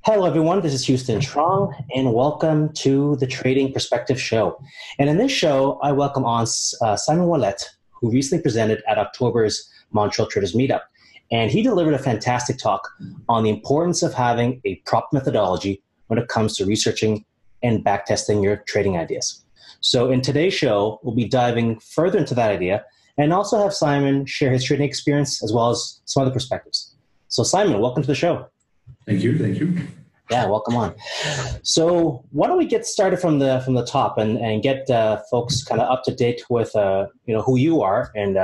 Hello, everyone. This is Houston Trong, and welcome to the Trading Perspective Show. And in this show, I welcome on Simon Ouelette, who recently presented at October's Montreal Traders Meetup. And he delivered a fantastic talk on the importance of having a proper methodology when it comes to researching and backtesting your trading ideas. So in today's show, we'll be diving further into that idea and also have Simon share his trading experience as well as some other perspectives. So Simon, welcome to the show. Thank you. Thank you. Yeah, welcome on. So why don't we get started from the top and get folks kind of up to date with who you are and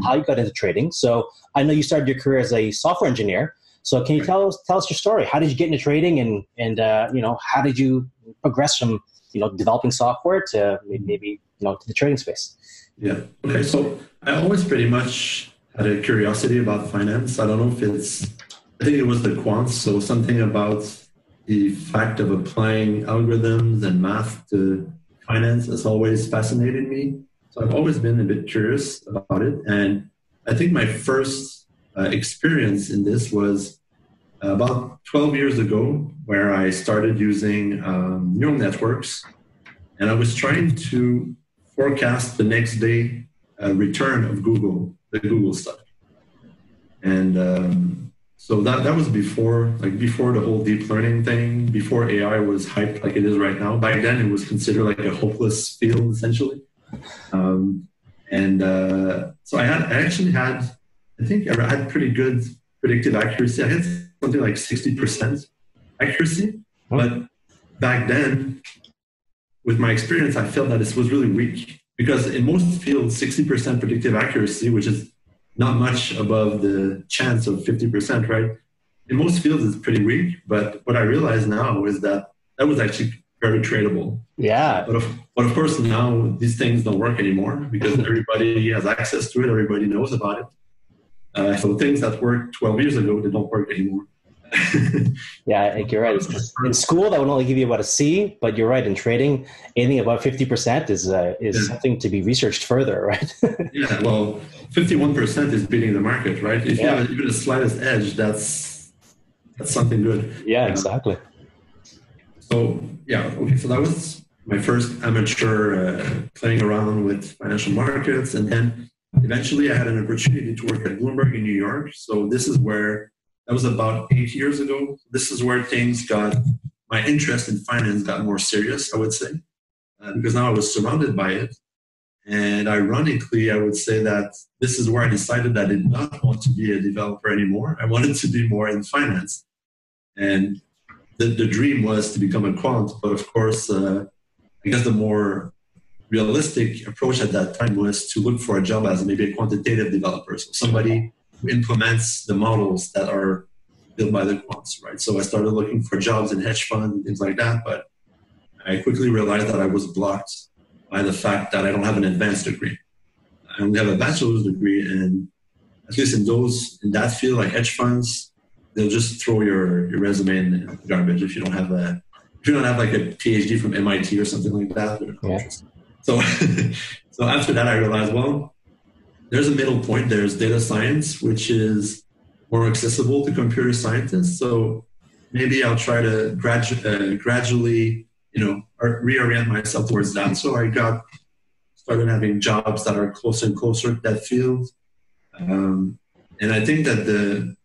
how you got into trading. So I know you started your career as a software engineer. So can you tell us your story? How did you get into trading and how did you progress from developing software to maybe to the trading space? Yeah. Okay. So I always pretty much had a curiosity about finance. I don't know if I think it was the quants. So something about the fact of applying algorithms and math to finance has always fascinated me. So I've always been a bit curious about it. And I think my first experience in this was about 12 years ago, where I started using neural networks. And I was trying to forecast the next day return of the Google stock. And so that was before the whole deep learning thing, before AI was hyped like it is right now. Back then, it was considered like a hopeless field, essentially. So I had pretty good predictive accuracy. I had something like 60% accuracy. But back then, with my experience, I felt that this was really weak because in most fields, 60% predictive accuracy, which is not much above the chance of 50%, right? In most fields, it's pretty weak. But what I realize now is that was actually very tradable. Yeah. But of course, now these things don't work anymore because everybody has access to it. Everybody knows about it. So things that worked 12 years ago, they don't work anymore. Yeah, I think you're right. In school, that would only give you about a C, but you're right. In trading, anything above 50% is something to be researched further, right? Yeah, well, 51% is beating the market, right? If you have even the slightest edge, that's something good. Yeah, exactly. So so that was my first amateur playing around with financial markets, and then eventually I had an opportunity to work at Bloomberg in New York. So that was about 8 years ago. This is where my interest in finance got more serious, I would say, because now I was surrounded by it. And ironically, I would say that this is where I decided that I did not want to be a developer anymore. I wanted to be more in finance. And the dream was to become a quant. But of course, I guess the more realistic approach at that time was to look for a job as maybe a quantitative developer. So somebody who implements the models that are built by the quants, right? So I started looking for jobs in hedge funds and things like that. But I quickly realized that I was blocked by the fact that I don't have an advanced degree. I only have a bachelor's degree, and at least in that field, like hedge funds, they'll just throw your resume in the garbage if you don't have like a PhD from MIT or something like that. So after that, I realized, well, there's a middle point. There's data science, which is more accessible to computer scientists. So maybe I'll try to gradually reorient myself towards that. So I started having jobs that are closer and closer to that field. And I think that the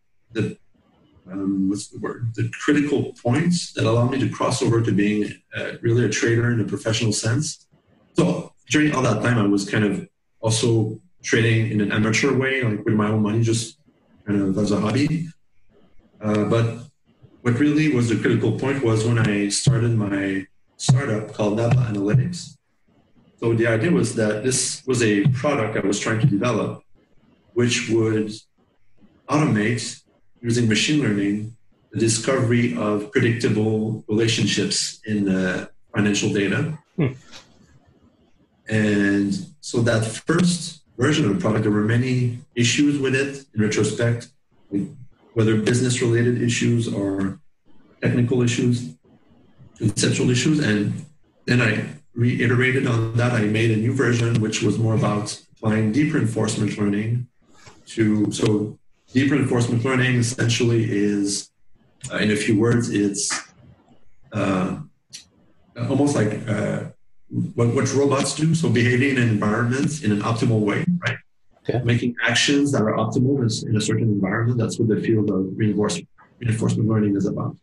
critical points that allow me to cross over to being really a trader in a professional sense. So during all that time, I was kind of also trading in an amateur way, like with my own money, just kind of as a hobby. But what really was the critical point was when I started my startup called Data Analytics. So the idea was that this was a product I was trying to develop, which would automate, using machine learning, the discovery of predictable relationships in financial data. And so that first version of the product, there were many issues with it in retrospect, whether business-related issues or technical issues, conceptual issues. And then I reiterated on that. I made a new version, which was more about applying deep reinforcement learning so deep reinforcement learning essentially is In a few words, it's almost like what robots do. So behaving in environments in an optimal way, right? Okay. Making actions that are optimal in a certain environment. That's what the field of reinforcement learning is about.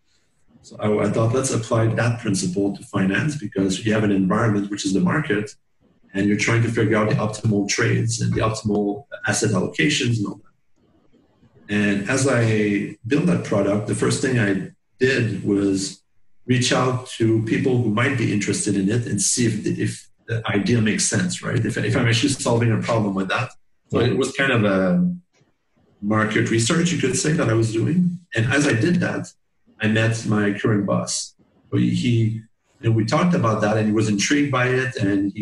So I thought, let's apply that principle to finance, because you have an environment, which is the market, and you're trying to figure out the optimal trades and the optimal asset allocations and all that. And as I built that product, the first thing I did was reach out to people who might be interested in it and see if the idea makes sense, right? If I'm actually solving a problem with that. So it was kind of a market research, you could say, that I was doing. And as I did that, I met my current boss. So we talked about that, and he was intrigued by it. And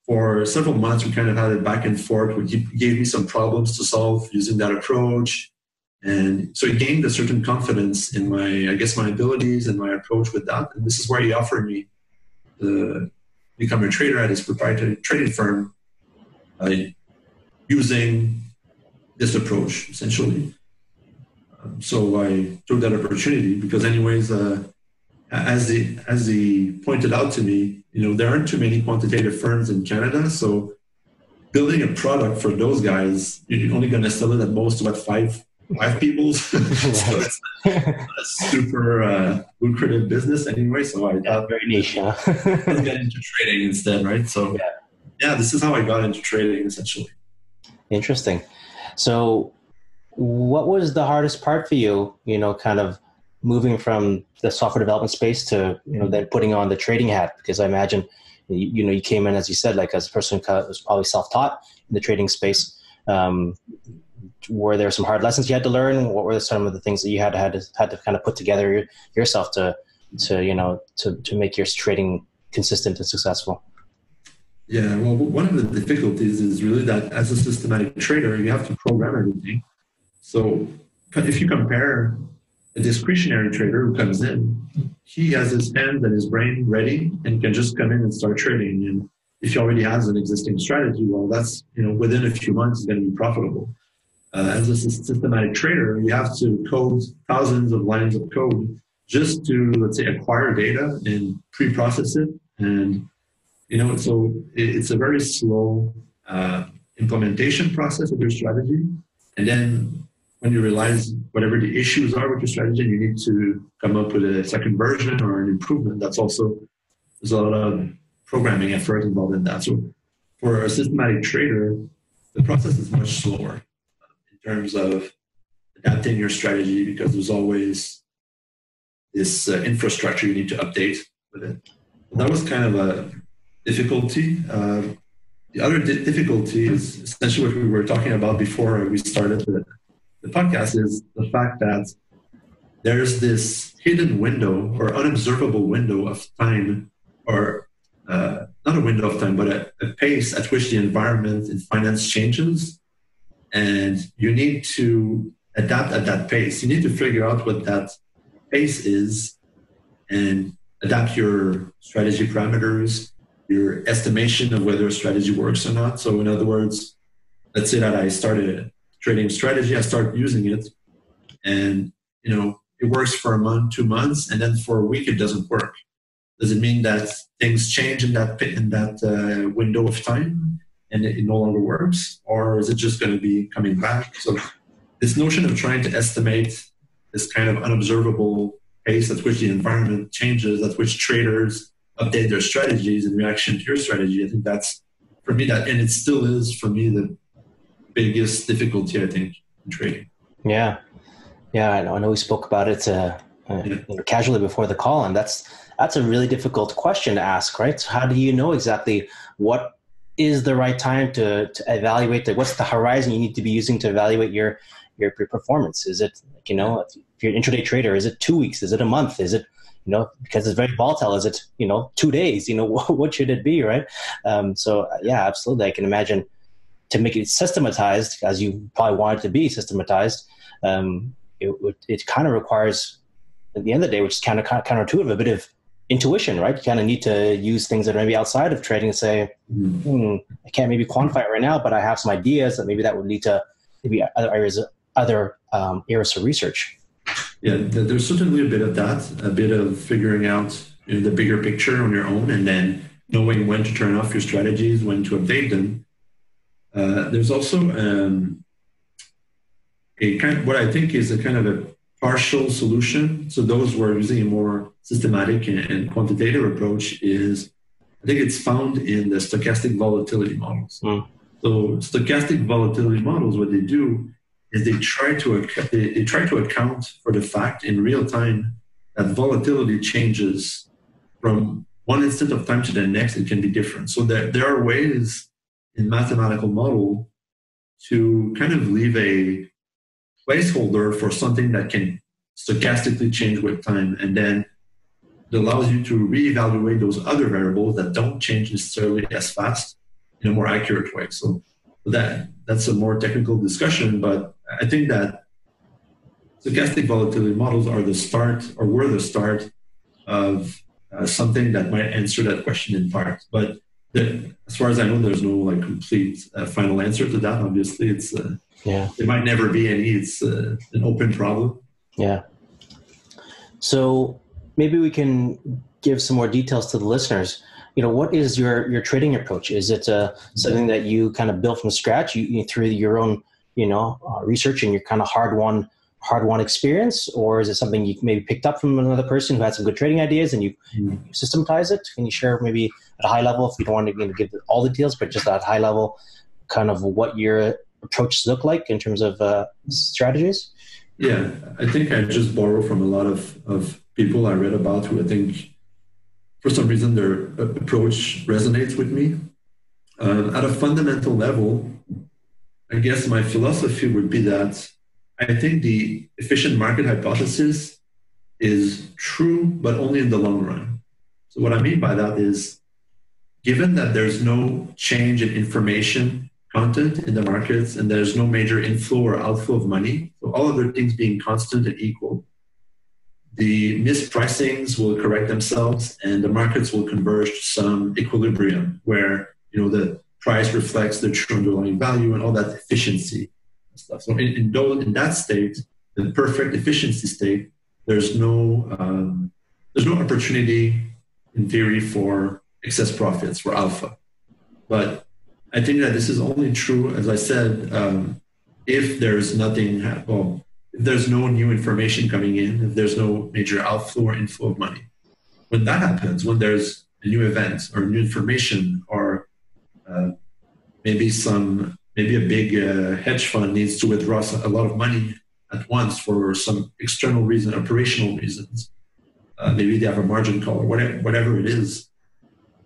for several months, we kind of had it back and forth. He gave me some problems to solve using that approach. And so he gained a certain confidence in my abilities and my approach with that. And this is where he offered me to become a trader at his proprietary trading firm, using this approach, essentially. So I took that opportunity because, anyways, as he pointed out to me, there aren't too many quantitative firms in Canada. So building a product for those guys, you're only going to sell it at most about five people. So it's a super lucrative business anyway. So I thought, very niche, huh? Let's get into trading instead, right? So yeah, this is how I got into trading, essentially. Interesting. So what was the hardest part for you, kind of moving from the software development space to, then putting on the trading hat? Because I imagine, you came in, as you said, like as a person who was probably self-taught in the trading space. Were there some hard lessons you had to learn? What were some of the things that you had to kind of put together yourself to make your trading consistent and successful? Yeah, well, one of the difficulties is really that as a systematic trader, you have to program everything. So if you compare a discretionary trader who comes in, he has his hands and his brain ready and can just come in and start trading. And if he already has an existing strategy, well, that's, within a few months is going to be profitable. As a systematic trader, you have to code thousands of lines of code just to, let's say, acquire data and pre-process it. And so it's a very slow implementation process of your strategy. And then when you realize whatever the issues are with your strategy, you need to come up with a second version or an improvement. There's a lot of programming effort involved in that. So for a systematic trader, the process is much slower in terms of adapting your strategy, because there's always this infrastructure you need to update with it. And that was kind of a difficulty. The other difficulty is essentially what we were talking about before we started the podcast, is the fact that there's this hidden window or unobservable window of time, or not a window of time, but a pace at which the environment in finance changes. And you need to adapt at that pace. You need to figure out what that pace is and adapt your strategy parameters, your estimation of whether a strategy works or not. So in other words, let's say that I started a trading strategy, I start using it, and it works for a month, 2 months, and then for a week it doesn't work. Does it mean that things change in that window of time and it no longer works, or is it just going to be coming back? So this notion of trying to estimate this kind of unobservable pace at which the environment changes, at which traders update their strategies in reaction to your strategy, I think that's, for me, and it still is for me, the biggest difficulty, I think, in trading. Yeah, I know we spoke about it casually before the call, and that's a really difficult question to ask, right? So how do you know exactly what is the right time to evaluate what's the horizon you need to be using to evaluate your performance? Is it, if you're an intraday trader, is it 2 weeks? Is it a month? Is it, because it's very volatile, is it, 2 days? What should it be, right? So yeah, absolutely. I can imagine, to make it systematized, as you probably want it to be systematized, it kind of requires, at the end of the day, which is kind of counterintuitive, a bit of intuition, right? You kind of need to use things that are maybe outside of trading and say, I can't maybe quantify it right now, but I have some ideas that maybe that would lead to maybe other areas of research. Yeah, there's certainly a bit of that, a bit of figuring out the bigger picture on your own, and then knowing when to turn off your strategies, when to update them. There's also a kind of, what I think is a kind of a partial solution. So those who are using a more systematic and quantitative approach is, I think it's found in the stochastic volatility models. So stochastic volatility models, what they do is they try to account for the fact in real time that volatility changes from one instant of time to the next. It can be different. So there are ways in mathematical model to kind of leave a placeholder for something that can stochastically change with time, and then it allows you to reevaluate those other variables that don't change necessarily as fast in a more accurate way. So that's a more technical discussion, but I think that stochastic volatility models are the start, or were the start of something that might answer that question in part. But as far as I know, there's no like complete final answer to that. Obviously, it might never be any. It's an open problem. Yeah. So maybe we can give some more details to the listeners. What is your trading approach? Is it something that you kind of built from scratch, you through your own research and your kind of hard-won experience, or is it something you maybe picked up from another person who had some good trading ideas and you systematize it? Can you share maybe at a high level, if you don't want to give all the details, but just at a high level, kind of what your approaches look like in terms of strategies? Yeah, I think I just borrow from a lot of people I read about who I think for some reason their approach resonates with me. At a fundamental level, I guess my philosophy would be that I think the efficient market hypothesis is true, but only in the long run. So what I mean by that is, given that there's no change in information content in the markets and there's no major inflow or outflow of money, so all other things being constant and equal, the mispricings will correct themselves and the markets will converge to some equilibrium where the price reflects the true underlying value and all that efficiency and stuff. So in that state, the perfect efficiency state, there's no opportunity in theory for excess profits, for alpha. But I think that this is only true, as I said, if there's if there's no new information coming in, if there's no major outflow or inflow of money. When that happens, when there's a new event or new information, or maybe a big hedge fund needs to withdraw a lot of money at once for some external reason, operational reasons, maybe they have a margin call or whatever it is,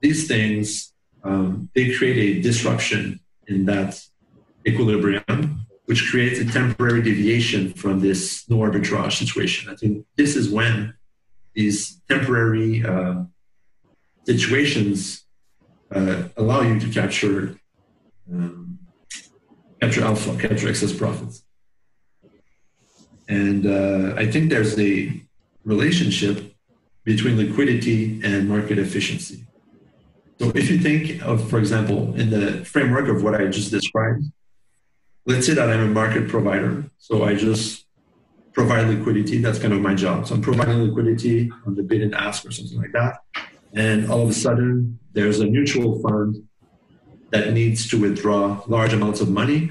these things, they create a disruption in that equilibrium, which creates a temporary deviation from this no arbitrage situation. I think this is when these temporary situations allow you to capture alpha, capture excess profits. And I think there's a relationship between liquidity and market efficiency. So if you think of, for example, in the framework of what I just described, let's say that I'm a market provider. So I just provide liquidity. That's kind of my job. So I'm providing liquidity on the bid and ask or something like that. And all of a sudden, there's a mutual fund that needs to withdraw large amounts of money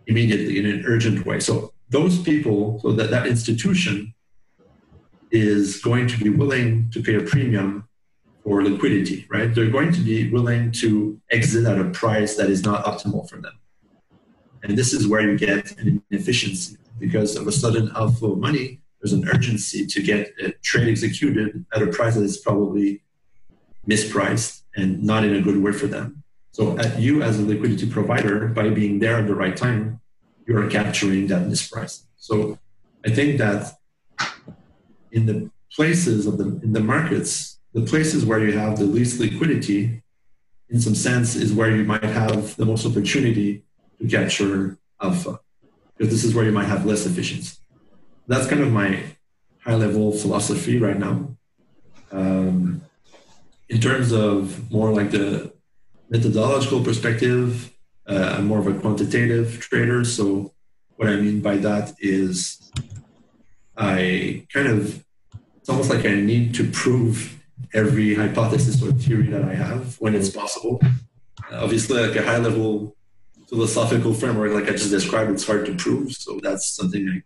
immediately in an urgent way. So those people, so that institution is going to be willing to pay a premium for liquidity, right? They're going to be willing to exit at a price that is not optimal for them. And this is where you get an inefficiency. Because of a sudden outflow of money, there's an urgency to get a trade executed at a price that is probably mispriced and not in a good way for them. So you as a liquidity provider, by being there at the right time, you are capturing that mispricing. So I think that in the places in the markets, the places where you have the least liquidity, in some sense, is where you might have the most opportunity to capture alpha, because this is where you might have less efficiency. That's kind of my high-level philosophy right now. In terms of more like the methodological perspective, I'm more of a quantitative trader. So what I mean by that is it's almost like I need to prove every hypothesis or theory that I have when it's possible. Obviously, like a high level philosophical framework, like I just described, it's hard to prove. So that's something I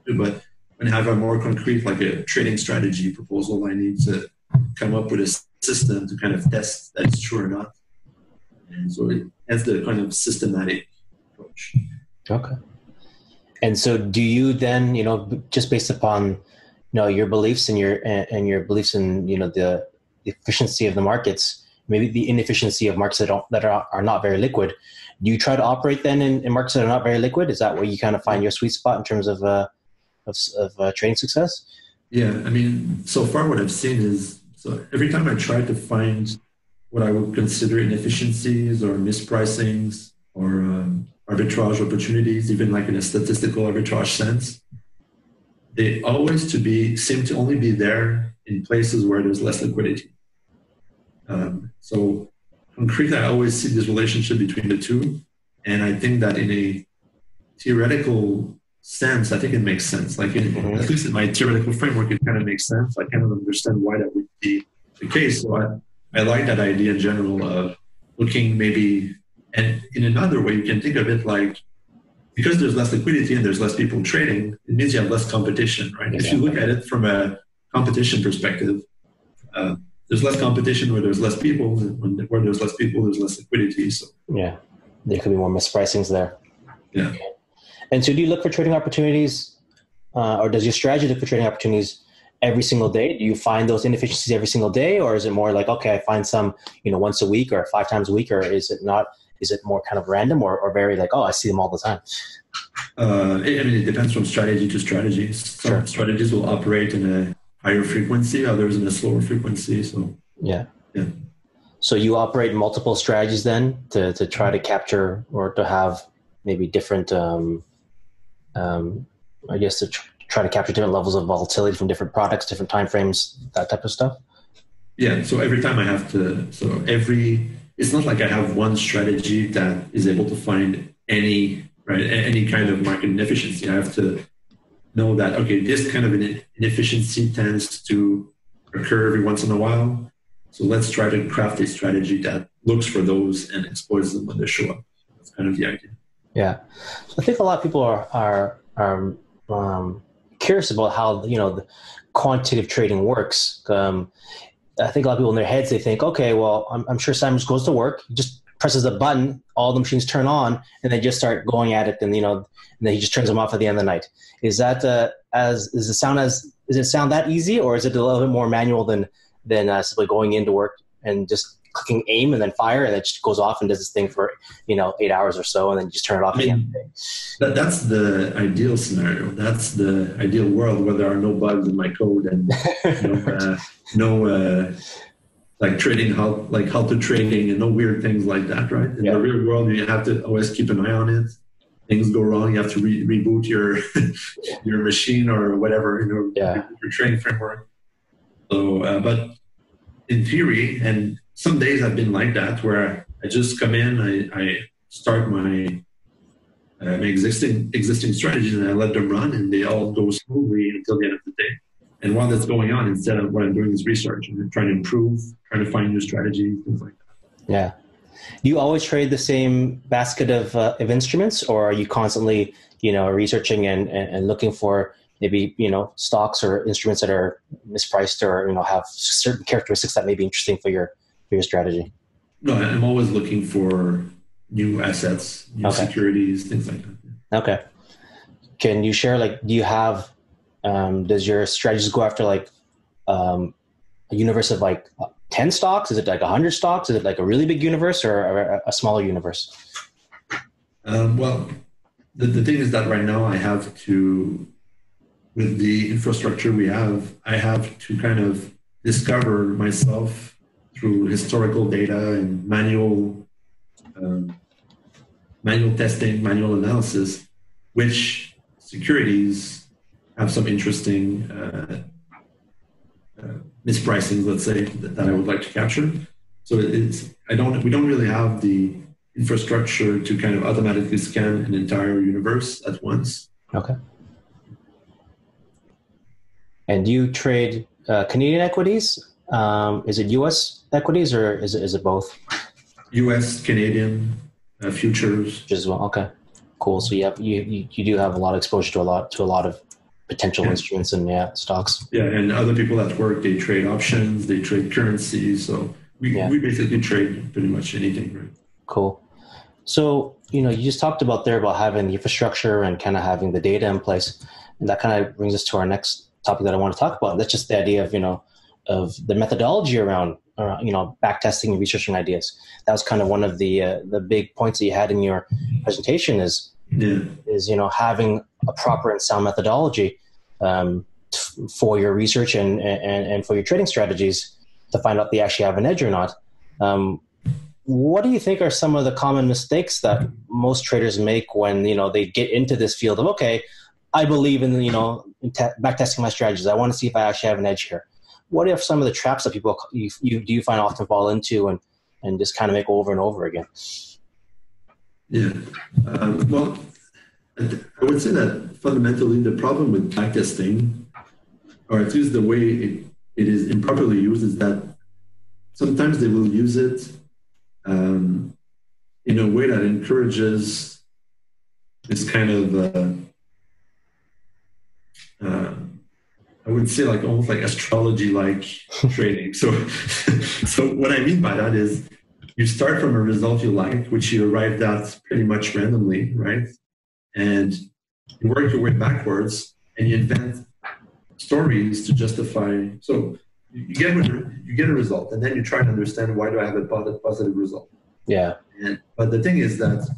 do. But when I have a more concrete, like a trading strategy proposal, I need to come up with a system to kind of test that it's true or not. And so that's the kind of systematic approach. Okay. And so do you then, just based upon, your beliefs and your beliefs in, the efficiency of the markets, maybe the inefficiency of markets that are not very liquid, do you try to operate then in markets that are not very liquid? Is that where you kind of find your sweet spot in terms of trading success? Yeah. I mean, so far what I've seen is, so every time I try to find what I would consider inefficiencies or mispricings or arbitrage opportunities, even like in a statistical arbitrage sense, they always seem to only be there in places where there's less liquidity. So concretely, I always see this relationship between the two. And I think that in a theoretical sense, I think it makes sense. Like at least in my theoretical framework, it kind of makes sense. I kind of understand why that would be the case. So I like that idea in general of looking maybe, and in another way, you can think of it like, because there's less liquidity and there's less people trading, it means you have less competition, right? Exactly. If you look at it from a competition perspective, there's less competition where there's less people, and where there's less people, there's less liquidity. So yeah, there could be more mispricings there. Yeah. And so do you look for trading opportunities, or does your strategy look for trading opportunities every single day? Do you find those inefficiencies every single day, or is it more like, okay, I find some, once a week or 5 times a week, or is it not? Is it more kind of random or very like, oh, I see them all the time? It depends from strategy to strategy. Some strategies will operate in a higher frequency, others in a slower frequency. So yeah. So you operate multiple strategies then to try to capture or to have maybe different, I guess to try to capture different levels of volatility from different products, different timeframes, that type of stuff? Yeah. So every time I have to, it's not like I have one strategy that is able to find any kind of market inefficiency. I have to know that, okay, this kind of an inefficiency tends to occur every once in a while. So let's try to craft a strategy that looks for those and exploits them when they show up. That's kind of the idea. Yeah. So I think a lot of people are curious about how, the quantitative trading works. I think a lot of people in their heads, they think, okay, well, I'm sure Simon just goes to work, he just presses a button, all the machines turn on, and they just start going at it, and and then he just turns them off at the end of the night. Is that does it sound that easy, or is it a little bit more manual than simply going into work and just clicking aim and then fire, and it just goes off and does this thing for 8 hours or so, and then you just turn it off again? That's the ideal scenario. That's the ideal world where there are no bugs in my code and like trading, how to trading and no weird things like that, right? In the real world, you have to always keep an eye on it. Things go wrong, you have to reboot your your machine or whatever, your trading framework. So, but in theory, and some days I've been like that, where I just come in, I start my existing strategies and I let them run, and they all go smoothly until the end of the day. And while that's going on, instead of what I'm doing is research and trying to improve, trying to find new strategies, things like that. Yeah. Do you always trade the same basket of instruments, or are you constantly, researching and looking for maybe, stocks or instruments that are mispriced or, have certain characteristics that may be interesting for your strategy? No, I'm always looking for new assets, new securities, things like that. Okay. Can you share, do you have, does your strategies go after a universe of 10 stocks? Is it 100 stocks? Is it a really big universe or a smaller universe? Well, the thing is that right now I have to, with the infrastructure we have, I have to kind of discover myself through historical data and manual testing, manual analysis, which securities have some interesting mispricings, let's say, that I would like to capture. So we don't really have the infrastructure to kind of automatically scan an entire universe at once. Okay. And do you trade Canadian equities? Is it U.S. equities or is it both? U.S., Canadian, futures As well. Okay, cool. So you do have a lot of exposure to a lot of potential instruments and stocks. Yeah, and other people at work, they trade options, they trade currencies. So we basically trade pretty much anything, right? Cool. So, you just talked about having the infrastructure and kind of having the data in place. And that kind of brings us to our next topic that I want to talk about. That's just the idea of the methodology around backtesting and researching ideas. That was kind of one of the big points that you had in your presentation is having a proper and sound methodology for your research and for your trading strategies to find out if they actually have an edge or not. What do you think are some of the common mistakes that most traders make when they get into this field of, okay, I believe in backtesting my strategies. I want to see if I actually have an edge here. What are some of the traps that people you find often fall into and just kind of make over and over again? Yeah. Well, I would say that fundamentally the problem with backtesting, or at least the way it is improperly used, is that sometimes they will use it in a way that encourages this kind of I would say almost like astrology-like trading. So what I mean by that is you start from a result you like, which you arrived at pretty much randomly, right? And you work your way backwards and you invent stories to justify. So you get a result, and then you try to understand, why do I have a positive result? Yeah. But the thing is that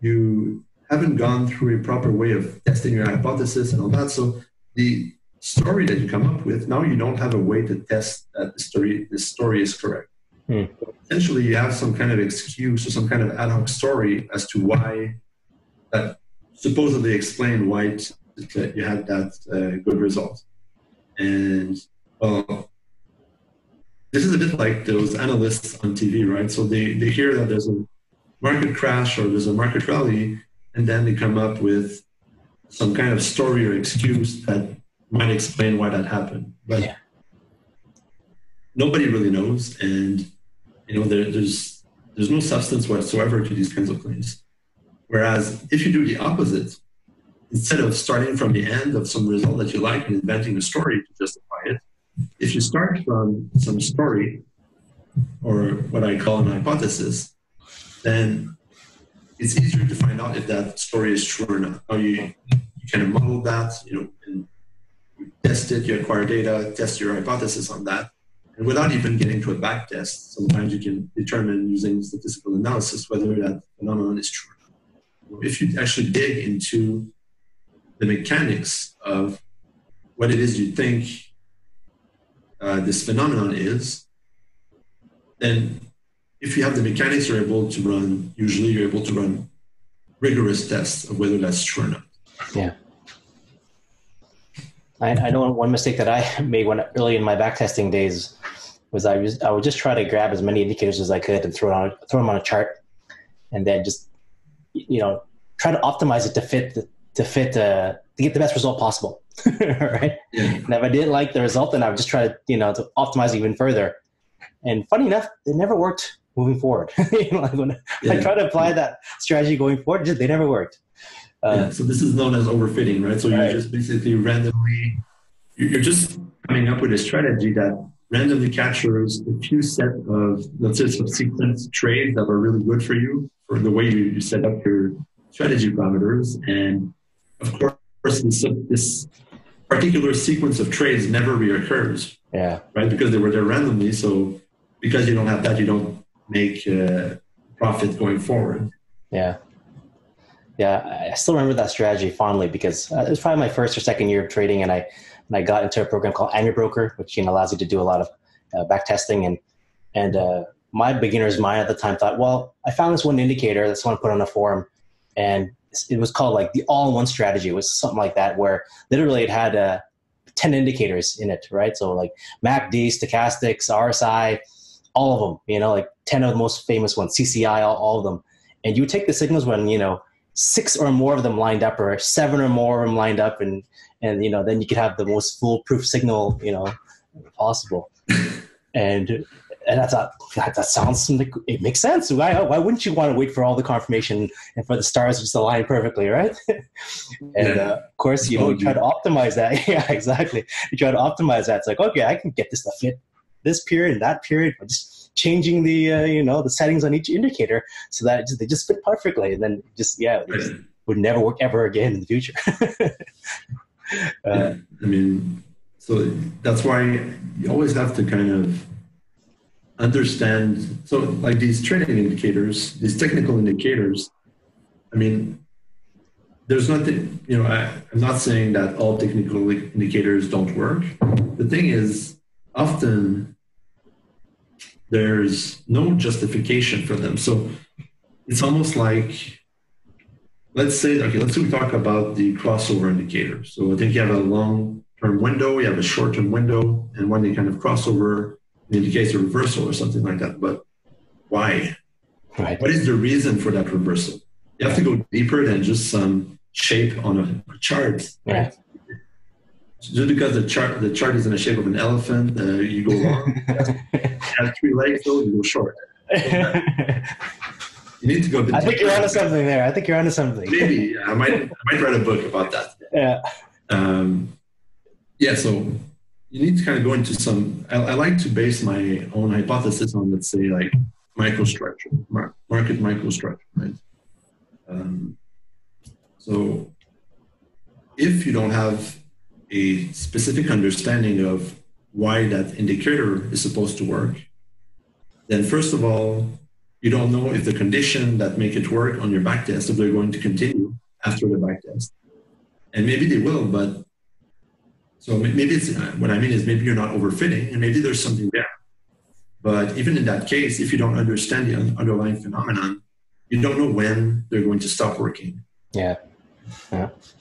you haven't gone through a proper way of testing your hypothesis and all that. So the story that you come up with, now you don't have a way to test that the story is correct. So essentially, you have some kind of excuse or some kind of ad hoc story as to why that supposedly explain why you had that good result. And well, this is a bit like those analysts on TV, right? So they hear that there's a market crash or there's a market rally, and then they come up with some kind of story or excuse that might explain why that happened. But nobody really knows, and there's no substance whatsoever to these kinds of claims. Whereas if you do the opposite, instead of starting from the end of some result that you like and inventing a story to justify it, if you start from some story, or what I call an hypothesis, then it's easier to find out if that story is true or not. How you kind of model that, and you test it, you acquire data, test your hypothesis on that. And without even getting to a back test, sometimes you can determine using statistical analysis whether that phenomenon is true. If you actually dig into the mechanics of what it is you think this phenomenon is, then if you have the mechanics, you're able to run rigorous tests of whether that's true or not. Yeah. I know one mistake that I made early in my backtesting days was I would just try to grab as many indicators as I could and throw them on a chart, and then just try to optimize it to get the best result possible. Right? Yeah. And if I didn't like the result, then I would just try to optimize even further. And funny enough, it never worked moving forward. When I try to apply that strategy going forward, they never worked. So this is known as overfitting, right? So you're just basically you're just coming up with a strategy that randomly captures a few set of, let's say, subsequent trades that are really good for you, for the way you set up your strategy parameters. And of course, this particular sequence of trades never reoccurs, right? Because they were there randomly. So because you don't have that, you don't make profit going forward. Yeah. I still remember that strategy fondly because it was probably my first or second year of trading, and I got into a program called Broker, which allows you to do a lot of back testing. And my beginner's mind at the time thought, well, I found this one indicator that someone put on a forum, and it was called like the all-in-one strategy. It was something like that, where literally it had 10 indicators in it, right? So like MACD, stochastics, RSI, all of them, like 10 of the most famous ones, CCI, all of them. And you take the signals when, 6 or more of them lined up, or 7 or more of them lined up, and then you could have the most foolproof signal possible. And I thought, that sounds like it makes sense. Why wouldn't you want to wait for all the confirmation and for the stars just to align perfectly, right? And of course, you try to optimize that. Yeah, exactly. You try to optimize that. It's like, okay, I can get this to fit this period and that period by just changing the the settings on each indicator so that they just fit perfectly, and then just would never work ever again in the future. I mean, so that's why you always have to kind of understand. So like these trading indicators, these technical indicators, I mean, there's nothing, I'm not saying that all technical indicators don't work. The thing is, often there's no justification for them. So it's almost like, let's say we talk about the crossover indicator. So I think you have a long-term window, you have a short-term window, and when they kind of cross over, it indicates a reversal or something like that. But why? Right. What is the reason for that reversal? You have to go deeper than just some shape on a chart. Right? Just because the chart is in the shape of an elephant, you go long. Have 3 legs, though, you go short. You need to go. I think you're onto something there. Maybe I might write a book about that. Yeah. So you need to kind of go into some. I like to base my own hypothesis on, let's say, like microstructure, market microstructure, right? So if you don't have a specific understanding of why that indicator is supposed to work, then first of all, you don't know if the condition that make it work on your backtest, if they're going to continue after the backtest. And maybe they will, but so maybe it's, what I mean is maybe you're not overfitting and maybe there's something there. But even in that case, if you don't understand the underlying phenomenon, you don't know when they're going to stop working. Yeah.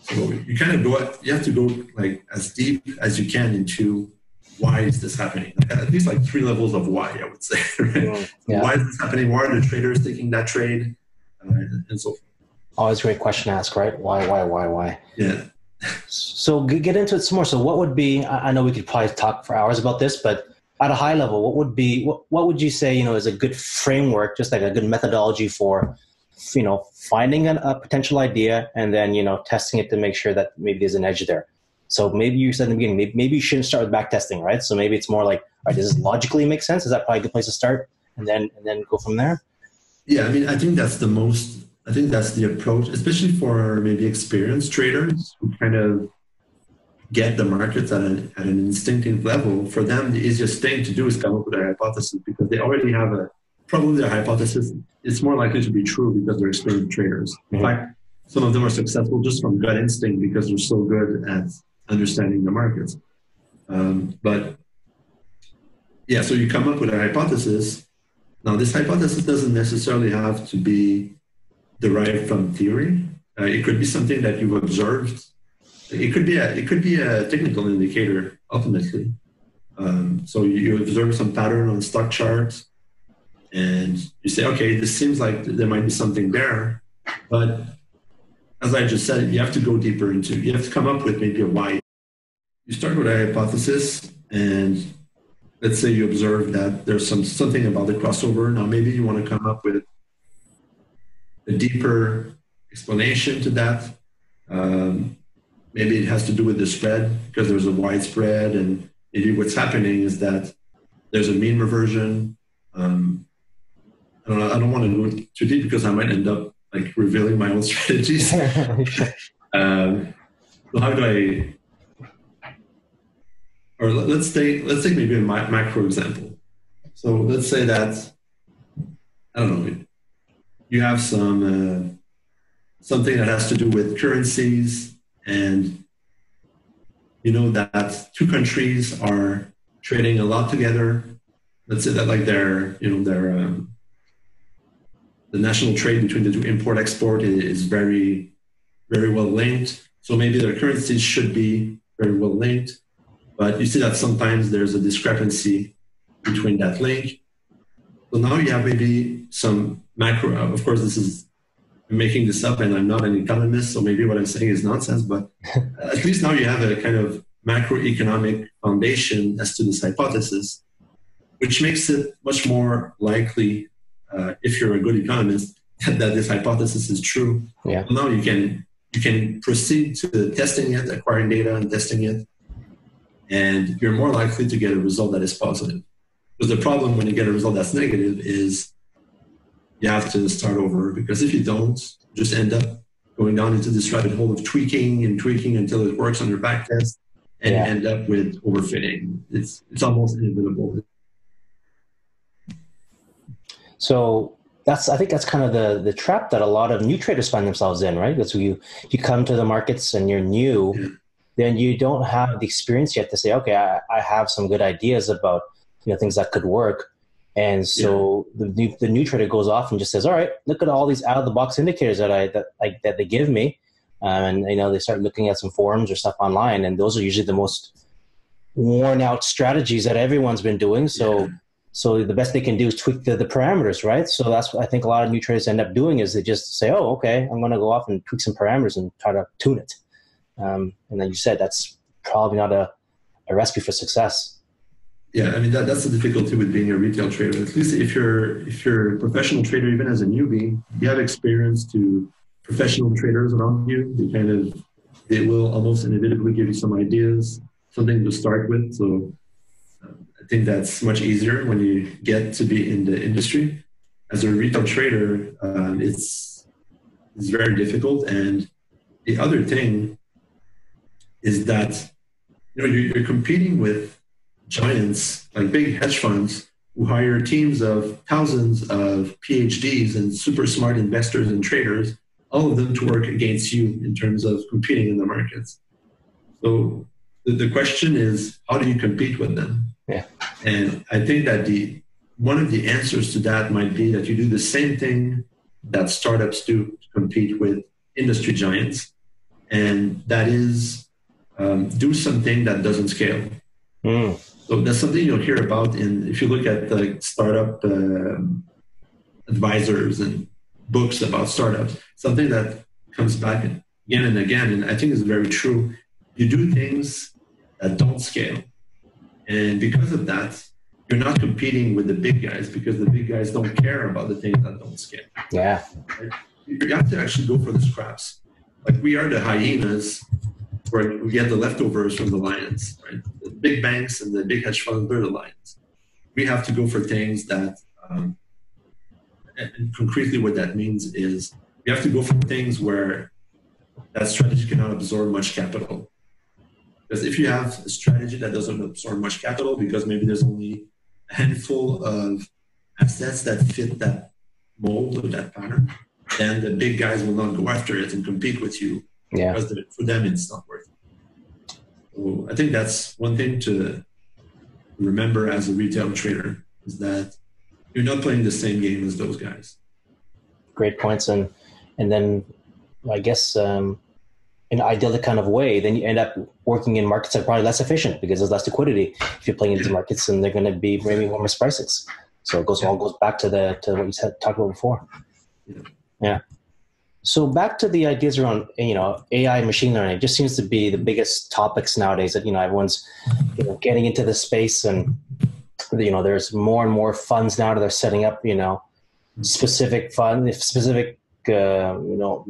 So you kind of you have to go like as deep as you can into why is this happening? At least like 3 levels of why, I would say. Right? Yeah. Why is this happening? Why are the traders taking that trade? And so forth. Always a great question to ask, right? Why? Yeah. So get into it some more. So what would be, I know we could probably talk for hours about this, but at a high level, what would you say, is a good framework, just like a good methodology for, finding a potential idea and then, testing it to make sure that maybe there's an edge there. So maybe you said in the beginning, maybe you shouldn't start with backtesting, right? So maybe it's more like, all right, does this logically make sense? Is that probably a good place to start and then go from there? Yeah, I mean, I think that's the approach, especially for maybe experienced traders who kind of get the markets at an instinctive level. For them, the easiest thing to do is come up with a hypothesis because they already have probably their hypothesis is more likely to be true because they're experienced traders. In fact, some of them are successful just from gut instinct because they're so good at understanding the markets. But yeah, so you come up with a hypothesis. Now, this hypothesis doesn't necessarily have to be derived from theory. It could be something that you've observed. It could be a technical indicator ultimately. So you observe some pattern on stock charts, and you say, okay, this seems like there might be something there. But as I just said, you have to go deeper into. You have to come up with maybe a why. You start with a hypothesis, and let's say you observe that there's something about the crossover. Now maybe you want to come up with a deeper explanation to that. Maybe it has to do with the spread because there's a wide spread, and maybe what's happening is that there's a mean reversion. I don't want to go too deep because I might end up like revealing my own strategies. So how do I? Or let's take maybe a macro example. So let's say that I don't know. You have something that has to do with currencies, and you know that 2 countries are trading a lot together. Let's say that like the national trade between the 2 import-export is very, very well linked. So maybe their currencies should be very well linked, but you see that sometimes there's a discrepancy between that link. So now you have maybe some macro. Of course, this is making this up and I'm not an economist, so maybe what I'm saying is nonsense, but at least now you have a kind of macroeconomic foundation as to this hypothesis, which makes it much more likely, if you're a good economist, that this hypothesis is true. Yeah. Now you can proceed to testing it, acquiring data and testing it, and you're more likely to get a result that is positive. Because the problem when you get a result that's negative is you have to start over, because if you don't, you just end up going down into this rabbit hole of tweaking until it works on your back test, and you end up with overfitting. It's almost inevitable. So I think that's kind of the trap that a lot of new traders find themselves in, right? Because you come to the markets and you're new, then you don't have the experience yet to say, okay, I have some good ideas about things that could work. And so the new trader goes off and just says, all right, look at all these out of the box indicators that they give me. And they start looking at some forums or stuff online, and those are usually the most worn out strategies that everyone's been doing. So the best they can do is tweak the parameters, right? So that's what I think a lot of new traders end up doing, is they just say, oh, okay, I'm going to go off and tweak some parameters and try to tune it. And then you said that's probably not a recipe for success. Yeah, I mean, that's the difficulty with being a retail trader. At least if you're a professional trader, even as a newbie, you have experience to professional traders around you. They will almost inevitably give you some ideas, something to start with. So I think that's much easier when you get to be in the industry. As a retail trader, it's very difficult. And the other thing is that you're competing with giants like big hedge funds who hire teams of thousands of PhDs and super smart investors and traders, all of them to work against you in terms of competing in the markets. So the question is, how do you compete with them? Yeah. And I think that one of the answers to that might be that you do the same thing that startups do to compete with industry giants, and that is do something that doesn't scale. So that's something you'll hear about if you look at the startup advisors and books about startups, something that comes back again and again, and I think is very true. You do things that don't scale. And because of that, you're not competing with the big guys, because the big guys don't care about the things that don't scale. Yeah. Right? You have to actually go for the scraps. Like we are the hyenas, where we get the leftovers from the lions, right? The big banks and the big hedge funds are the lions. We have to go for things that, and concretely what that means is you have to go for things where that strategy cannot absorb much capital. Because if you have a strategy that doesn't absorb much capital, because maybe there's only a handful of assets that fit that mold or that pattern, then the big guys will not go after it and compete with you. Yeah. Because for them, it's not worth it. So I think that's one thing to remember as a retail trader, is that you're not playing the same game as those guys. Great points. And then I guess in an idyllic kind of way, then you end up working in markets that are probably less efficient because there's less liquidity if you're playing in these markets, and they're going to be maybe more misprices. So it all goes back to what you talked about before. Yeah. So back to the ideas around, AI and machine learning. It just seems to be the biggest topics nowadays that, everyone's, getting into the space, and, there's more and more funds now that they're setting up, specific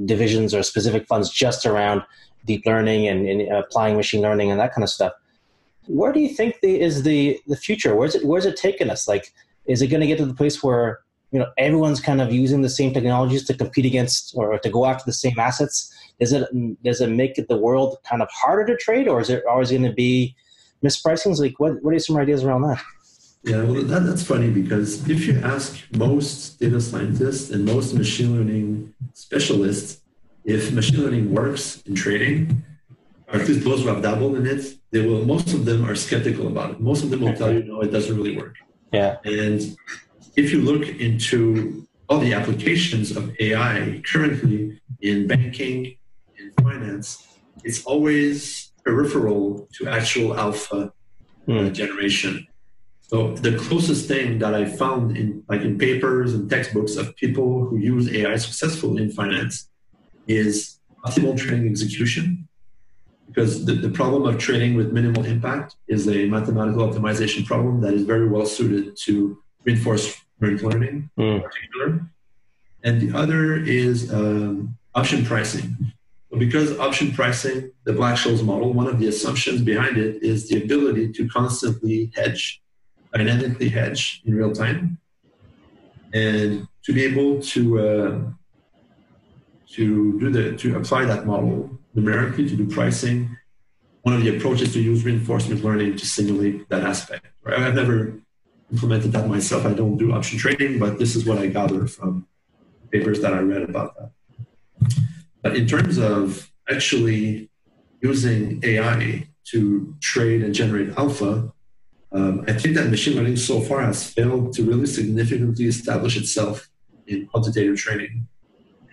divisions or specific funds just around deep learning and applying machine learning and that kind of stuff. Where do you think is the future? Where's it taking us? Like, is it going to get to the place where, everyone's kind of using the same technologies to compete against or to go after the same assets? Does it make the world kind of harder to trade, or is it always going to be mispricings? Like, what are some ideas around that? Yeah, well, that's funny, because if you ask most data scientists and most machine learning specialists if machine learning works in trading, or at least those who have dabbled in it, most of them are skeptical about it. Most of them will tell you, no, it doesn't really work. Yeah. And if you look into all the applications of AI currently in banking, in finance, it's always peripheral to actual alpha generation. So the closest thing that I found in papers and textbooks of people who use AI successfully in finance is optimal trading execution. Because the problem of trading with minimal impact is a mathematical optimization problem that is very well suited to reinforcement learning in particular. And the other is option pricing. So because option pricing, the Black-Scholes model, one of the assumptions behind it is the ability to constantly hedge, dynamically hedge in real time, and to be able to apply that model numerically to do pricing. One of the approaches to use reinforcement learning to simulate that aspect. Right? I've never implemented that myself. I don't do option trading, but this is what I gather from papers that I read about that. But in terms of actually using AI to trade and generate alpha, I think that machine learning so far has failed to really significantly establish itself in quantitative trading.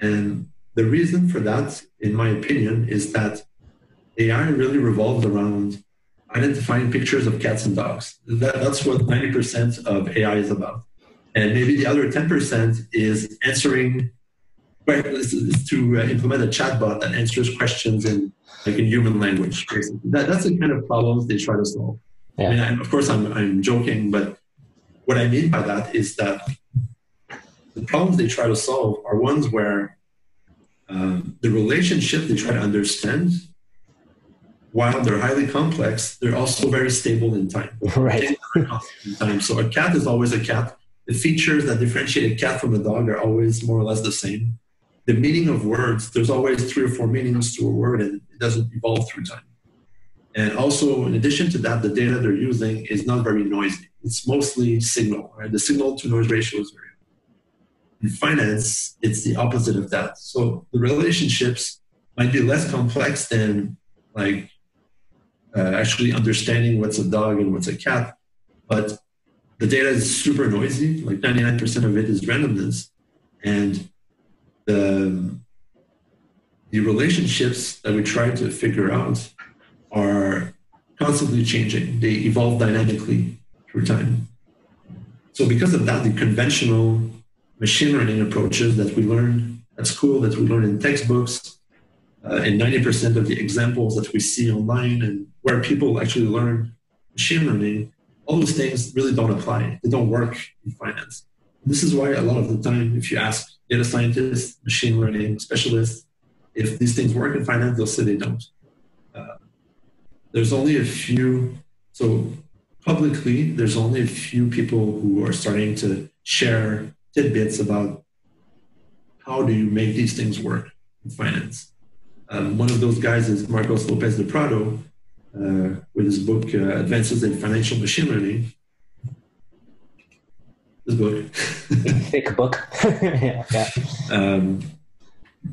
And the reason for that, in my opinion, is that AI really revolves around identifying pictures of cats and dogs. That's what 90% of AI is about. And maybe the other 10% is answering, is to implement a chatbot that answers questions in human language. Basically. That's the kind of problems they try to solve. Yeah. I mean, of course, I'm joking, but what I mean by that is that the problems they try to solve are ones where the relationship they try to understand, while they're highly complex, they're also very stable in time. Right. In time. So a cat is always a cat. The features that differentiate a cat from a dog are always more or less the same. The meaning of words, there's always 3 or 4 meanings to a word, and it doesn't evolve through time. And also, in addition to that, the data they're using is not very noisy. It's mostly signal, right? The signal to noise ratio is very high. In finance, it's the opposite of that. So the relationships might be less complex than actually understanding what's a dog and what's a cat, but the data is super noisy, like 99% of it is randomness. And the relationships that we try to figure out are constantly changing. They evolve dynamically through time. So because of that, the conventional machine learning approaches that we learn at school, that we learn in textbooks, and 90% of the examples that we see online and where people actually learn machine learning, all those things really don't apply. They don't work in finance. This is why a lot of the time, if you ask data scientists, machine learning specialists, if these things work in finance, they'll say they don't. There's only a few, so publicly, there's only a few people who are starting to share tidbits about how do you make these things work in finance. One of those guys is Marcos Lopez de Prado, with his book, Advances in Financial Machine Learning. This book. Thick book. Yeah.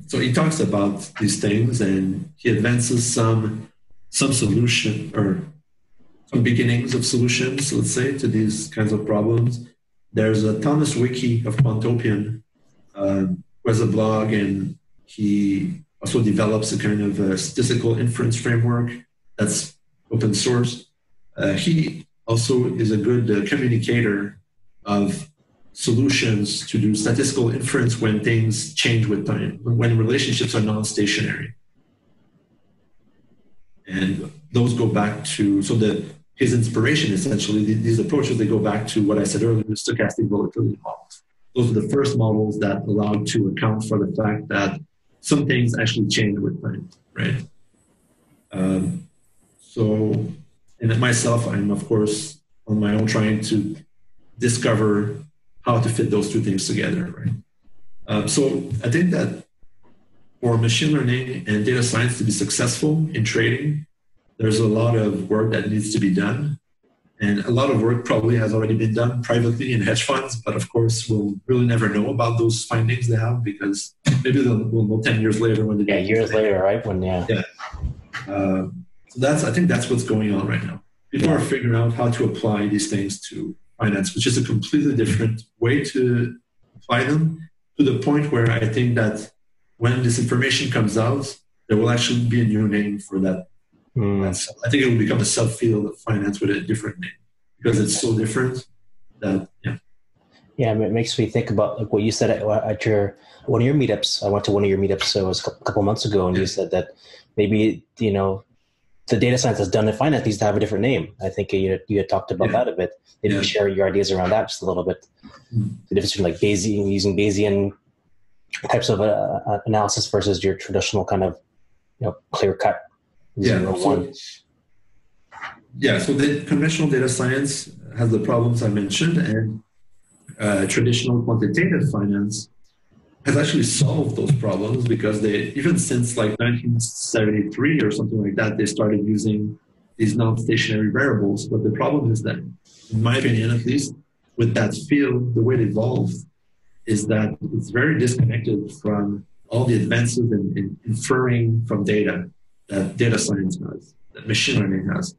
So he talks about these things and he advances some solution or some beginnings of solutions, let's say, to these kinds of problems. There's a Thomas Wiki of Quantopian, who has a blog, and he also develops a kind of statistical inference framework that's open source. He also is a good communicator of solutions to do statistical inference when things change with time, when relationships are non-stationary. And those go back to, his inspiration, essentially, these approaches, they go back to what I said earlier, the stochastic volatility models. Those are the first models that allowed to account for the fact that some things actually change with time, right? And myself, I'm, of course, on my own trying to discover how to fit those two things together, right? So I think that for machine learning and data science to be successful in trading, there's a lot of work that needs to be done. And a lot of work probably has already been done privately in hedge funds, but of course, we'll really never know about those findings they have because maybe we'll know 10 years later when they get years later, right? So I think that's what's going on right now. People are figuring out how to apply these things to finance, which is a completely different way to apply them, to the point where I think that when this information comes out, there will actually be a new name for that. I think it will become a subfield of finance with a different name. because it's so different that, yeah. Yeah, it makes me think about like what you said at one of your meetups. I went to one of your meetups, so it was a couple months ago, and you said that maybe, the data science that's done in finance needs to have a different name. I think you had talked about that a bit. Maybe you share your ideas around that just a little bit. The difference between like Bayesian, using Bayesian types of analysis versus your traditional kind of, clear cut. So the conventional data science has the problems I mentioned, and traditional quantitative finance has actually solved those problems, because they, even since like 1973 or something like that, they started using these non-stationary variables. But the problem is that, in my opinion at least, with that field, the way it evolved is that it's very disconnected from all the advances in inferring from data that data science has, that machine learning has.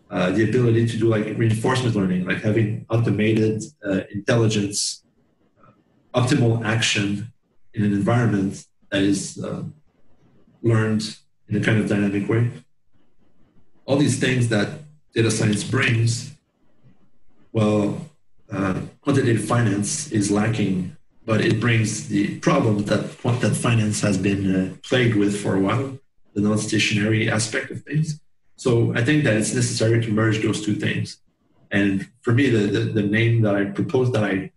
The ability to do like reinforcement learning, like having automated intelligence, optimal action in an environment that is learned in a kind of dynamic way. All these things that data science brings, quantitative finance is lacking, but it brings the problem that finance has been plagued with for a while, the non-stationary aspect of things. So I think that it's necessary to merge those two things. And for me, the name that I propose, that I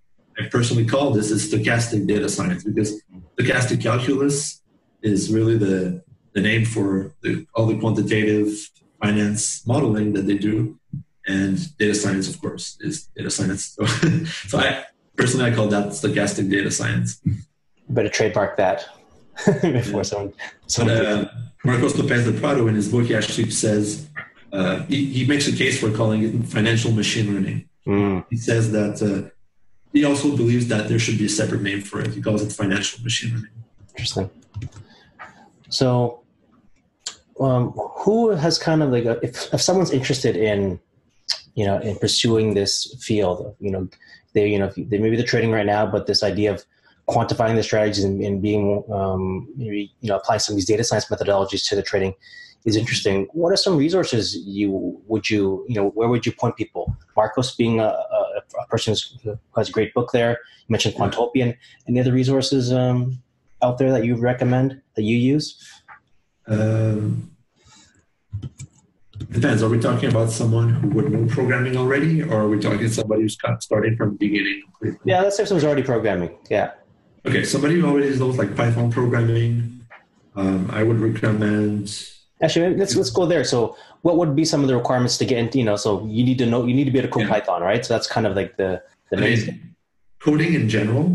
personally call this, is stochastic data science, because stochastic calculus is really the name for all the quantitative finance modeling that they do. And data science, of course, is data science. So I personally call that stochastic data science. Better trademark that before someone. Marcos Lopez de Prado, in his book, he actually says, he makes a case for calling it financial machine learning. He says that he also believes that there should be a separate name for it. He calls it financial machine learning. Interesting. So, who has kind of like, if someone's interested in, in pursuing this field, they maybe they're trading right now, but this idea of quantifying the strategies and being maybe applying some of these data science methodologies to the trading is interesting. What are some resources where would you point people? Marcos being a person who has a great book there. You mentioned Quantopian. Any other resources out there that you recommend, that you use? Depends. Are we talking about someone who would know programming already, or are we talking somebody who's starting from the beginning? Yeah, let's say someone's already programming. Yeah. Okay, somebody who already knows like Python programming, I would recommend. Actually, let's go there. So, what would be some of the requirements to get into? So you need to be able to code Python, right? So that's kind of like the main. Coding in general,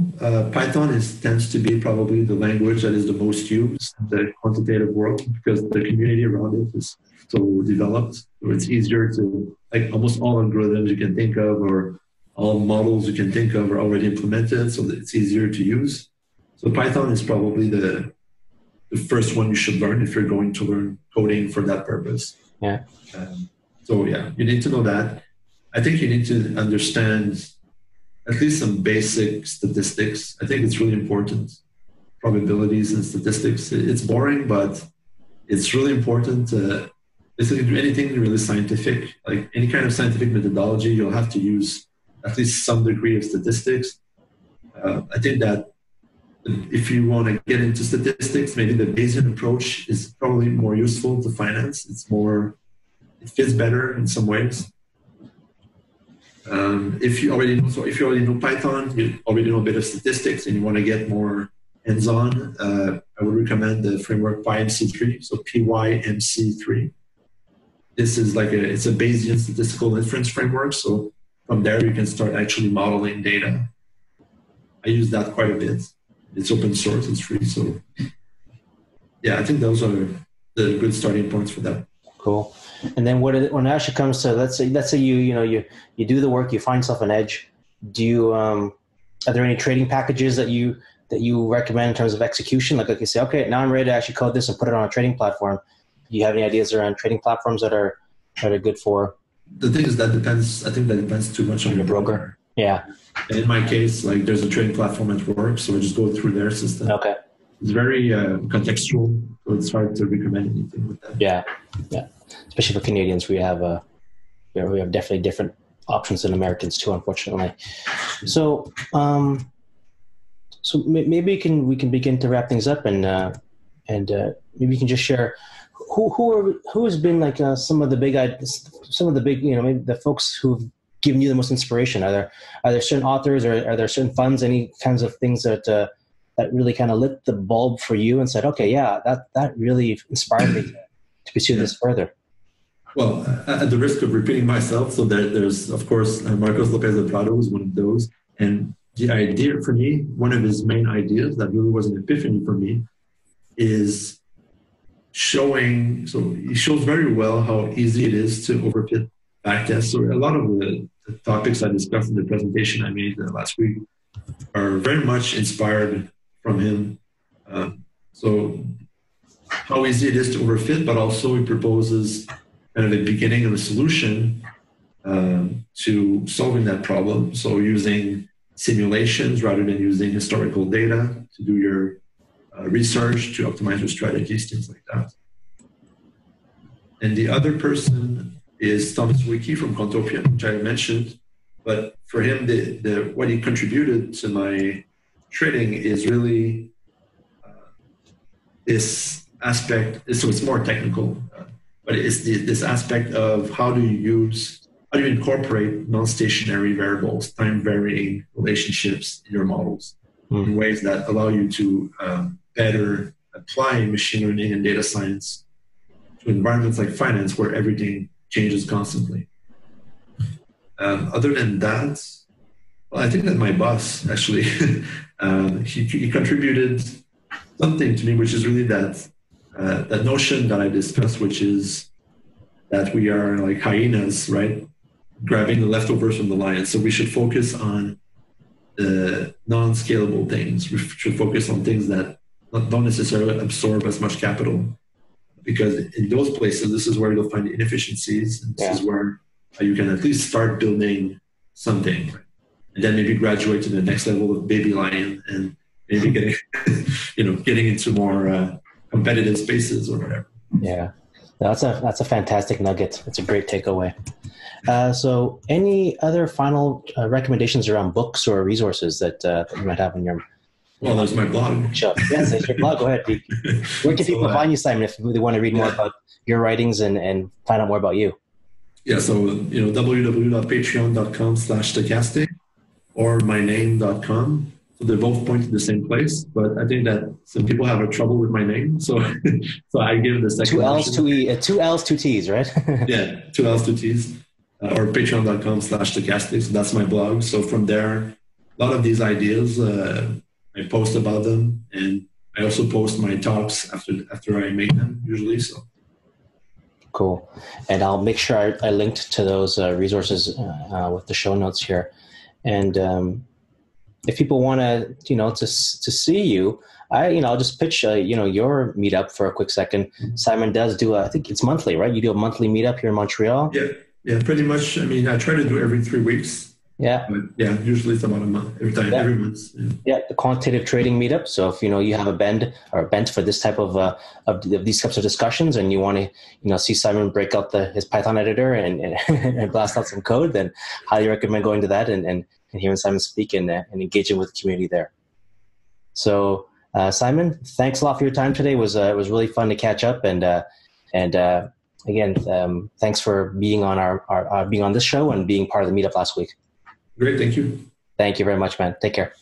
Python tends to be probably the language that is the most used in the quantitative world, because the community around it is so developed. So it's easier to, like, almost all algorithms you can think of, or all models you can think of, are already implemented, so that it's easier to use. So Python is probably the first one you should learn if you're going to learn coding for that purpose. Yeah. You need to know that. I think you need to understand at least some basic statistics. I think it's really important. Probabilities and statistics. It's boring, but it's really important. Basically, do anything really scientific, like any kind of scientific methodology, you'll have to use at least some degree of statistics. I think that if you want to get into statistics, maybe the Bayesian approach is probably more useful to finance. It fits better in some ways. If you already know Python, you already know a bit of statistics, and you want to get more hands-on, I would recommend the framework PyMC3. So PYMC3. This is it's a Bayesian statistical inference framework. So from there, you can start actually modeling data. I use that quite a bit. It's open source, it's free. So yeah, I think those are the good starting points for that. Cool. And then when it actually comes to, let's say you do the work, you find yourself an edge. Do you are there any trading packages that you recommend in terms of execution? Like you say, okay, now I'm ready to actually code this and put it on a trading platform. Do you have any ideas around trading platforms that are good for? The thing is, that depends. I think that depends too much on your broker. Yeah. And in my case, there's a trading platform at work, so I just go through their system. Okay. It's very contextual, so it's hard to recommend anything with that. Yeah. Especially for Canadians, we have definitely different options than Americans too, unfortunately. So, maybe we can begin to wrap things up, and maybe you can just share who has been like some of the big maybe the folks who've given you the most inspiration. Are there certain authors, or are there certain funds, any kinds of things that really kind of lit the bulb for you and said, okay, yeah, that really inspired me to pursue this further? Well, at the risk of repeating myself, so there's, of course, Marcos Lopez de Prado is one of those. And the idea for me, one of his main ideas that really was an epiphany for me, is he shows very well how easy it is to overfit backtest. So a lot of the topics I discussed in the presentation I made last week are very much inspired from him. So how easy it is to overfit, but also he proposes kind of a beginning of a solution to solving that problem. So using simulations rather than using historical data to do your research, to optimize your strategies, things like that. And the other person is Thomas Wiki from Quantitative, which I mentioned. But for him, what he contributed to my trading is really this aspect. So it's more technical, but it's this aspect of how do you incorporate non-stationary variables, time-varying relationships in your models in ways that allow you to better apply machine learning and data science to environments like finance where everything changes constantly. Other than that, well, I think that my boss actually, he contributed something to me, which is really that notion that I discussed, which is that we are like hyenas, right? Grabbing the leftovers from the lion. So we should focus on the non-scalable things. We should focus on things that don't necessarily absorb as much capital, because in those places, this is where you'll find the inefficiencies. And this is where you can at least start building something, right? And then maybe graduate to the next level of baby lion and maybe getting into more competitive spaces or whatever. Yeah, that's a fantastic nugget. It's a great takeaway. So any other final recommendations around books or resources that you might have on your... Well, there's my blog. Sure. Yes, there's your blog. Go ahead. Where can people find you, Simon, if they want to read more about your writings and find out more about you? Yeah, so www.patreon.com/stochastic or myname.com. So they both point to the same place, but I think that some people have a trouble with my name, so I give it the second. 2 L's, 2 E, 2 L's, 2 T's, right? Yeah, 2 L's, 2 T's, or patreon.com/stochastic. So that's my blog. So from there, a lot of these ideas, I post about them, and I also post my talks after I make them usually. So cool, and I'll make sure I linked to those resources with the show notes here, and. If people want to see you, I'll just pitch, your meetup for a quick second. Simon does do I think it's monthly, right? You do a monthly meetup here in Montreal? Yeah, pretty much. I mean, I try to do every 3 weeks. Yeah. But yeah, usually it's about a month, every month. Yeah, the Quantitative Trading Meetup. So if, you have a bent for this type of these types of discussions, and you want to, see Simon break out his Python editor and blast out some code, then highly recommend going to that and hearing Simon speak and engaging with the community there. So Simon, thanks a lot for your time today. It was really fun to catch up, and again, thanks for being on being on this show and being part of the meetup last week. Great, thank you. Thank you very much, man. Take care.